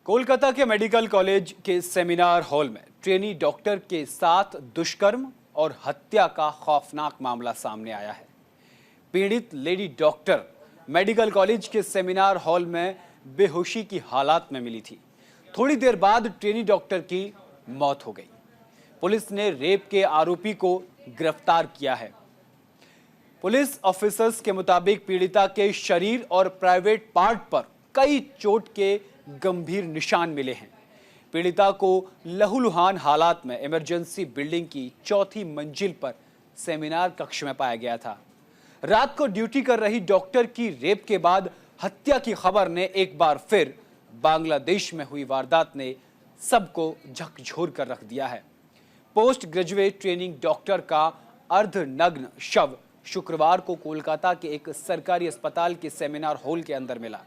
कोलकाता के medical college के seminar hall में ट्रेनी डॉक्टर के साथ दुष्कर्म और हत्या का खौफनाक मामला सामने आया है। पीड़ित लेडी डॉक्टर मेडिकल कॉलेज के सेमिनार हॉल में बेहोशी की हालात में मिली थी। थोड़ी देर बाद ट्रेनी डॉक्टर की मौत हो गई। पुलिस ने रेप के आरोपी को गिरफ्तार किया है। पुलिस ऑफिसर्स के मुताबिक पीड़िता के शरीर और प्राइवेट पार्ट पर कई चोट के गंभीर निशान मिले हैं। पीड़िता को लहूलुहान हालात में इमरजेंसी बिल्डिंग की चौथी मंजिल पर सेमिनार कक्ष में पाया गया था। रात को ड्यूटी कर रही डॉक्टर की रेप के बाद हत्या की खबर ने एक बार फिर बांग्लादेश में हुई वारदात ने सबको झकझोर कर रख दिया है। पोस्ट ग्रेजुएट ट्रेनिंग डॉक्टर का अर्धनग्न शव शुक्रवार को कोलकाता के एक सरकारी अस्पताल के सेमिनार हॉल के अंदर मिला।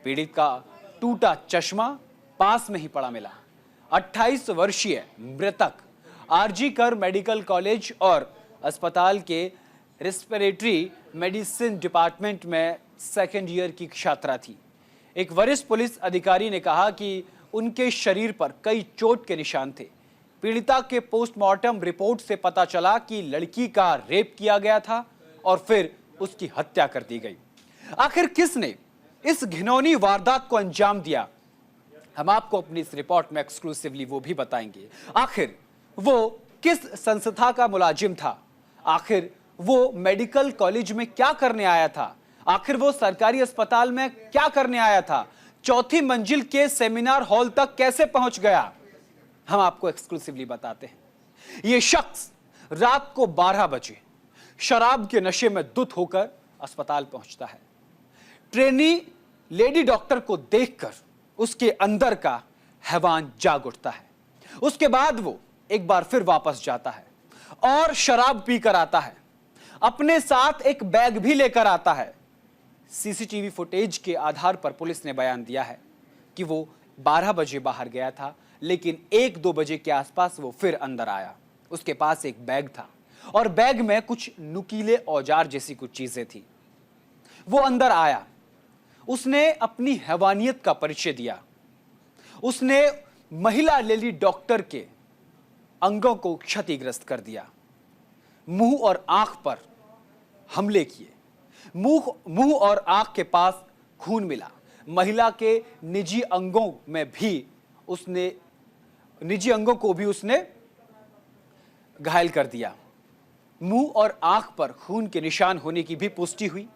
पीड़ित का टूटा चश्मा पास में ही पड़ा मिला। 28 वर्षीय मृतक आरजी कर मेडिकल कॉलेज और अस्पताल के रेस्पिरेटरी मेडिसिन डिपार्टमेंट में सेकेंड ईयर की छात्रा थी। एक वरिष्ठ पुलिस अधिकारी ने कहा कि उनके शरीर पर कई चोट के निशान थे। पीड़िता के पोस्टमार्टम रिपोर्ट से पता चला कि लड़की का रेप किया गया था और फिर उसकी हत्या कर दी गई। आखिर किसने इस घिनौनी वारदात को अंजाम दिया, हम आपको अपनी इस रिपोर्ट में एक्सक्लूसिवली वो भी बताएंगे। आखिर वो किस संस्था का मुलाजिम था, आखिर वो मेडिकल कॉलेज में क्या करने आया था, आखिर वो सरकारी अस्पताल में क्या करने आया था, चौथी मंजिल के सेमिनार हॉल तक कैसे पहुंच गया, हम आपको एक्सक्लूसिवली बताते हैं। ये शख्स रात को 12 बजे शराब के नशे में धुत होकर अस्पताल पहुंचता है। ट्रेनी लेडी डॉक्टर को देखकर उसके अंदर का हैवान जाग उठता है। उसके बाद वो एक बार फिर वापस जाता है और शराब पीकर आता है। अपने साथ एक बैग भी लेकर आता है। सीसीटीवी फुटेज के आधार पर पुलिस ने बयान दिया है कि वो 12 बजे बाहर गया था, लेकिन 1-2 बजे के आसपास वो फिर अंदर आया। उसके पास एक बैग था और बैग में कुछ नुकीले औजार जैसी कुछ चीजें थी। वो अंदर आया, उसने अपनी हैवानियत का परिचय दिया। उसने महिला लेडी डॉक्टर के अंगों को क्षतिग्रस्त कर दिया। मुंह और आंख पर हमले किए। मुंह और आंख के पास खून मिला। महिला के निजी अंगों को भी उसने घायल कर दिया। मुंह और आंख पर खून के निशान होने की भी पुष्टि हुई,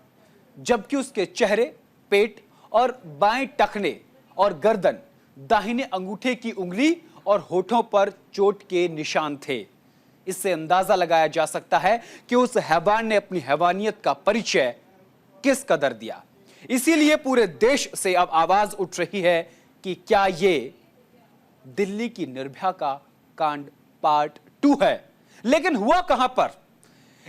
जबकि उसके चेहरे, पेट और बाएं टखने और गर्दन, दाहिने अंगूठे की उंगली और होठों पर चोट के निशान थे। इससे अंदाजा लगाया जा सकता है कि उस हैवान ने अपनी हैवानियत का परिचय किस कदर दिया। इसीलिए पूरे देश से अब आवाज उठ रही है कि क्या ये दिल्ली की निर्भया का कांड पार्ट 2 है। लेकिन हुआ कहां पर?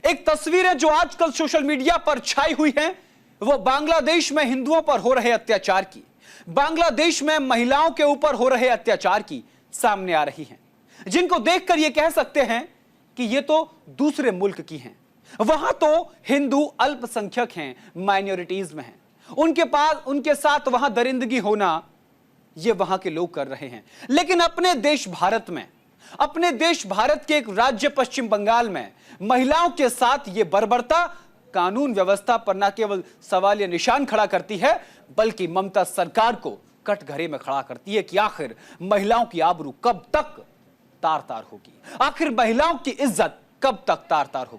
एक तस्वीरें जो आजकल सोशल मीडिया पर छाई हुई हैं, वो बांग्लादेश में हिंदुओं पर हो रहे अत्याचार की, बांग्लादेश में महिलाओं के ऊपर हो रहे अत्याचार की सामने आ रही हैं, जिनको देखकर ये कह सकते हैं कि ये तो दूसरे मुल्क की हैं। वहां तो हिंदू अल्पसंख्यक हैं, माइनॉरिटीज में हैं, उनके साथ वहां दरिंदगी होना ये वहां के लोग कर रहे हैं। लेकिन अपने देश भारत के एक राज्य पश्चिम बंगाल में महिलाओं के साथ ये बर्बरता कानून व्यवस्था पर न केवल सवाल या निशान खड़ा करती है, बल्कि ममता सरकार को कटघरे में खड़ा करती है कि आखिर महिलाओं की आबरू कब तक तार-तार होगी, आखिर महिलाओं की इज्जत कब तक तार-तार होगी।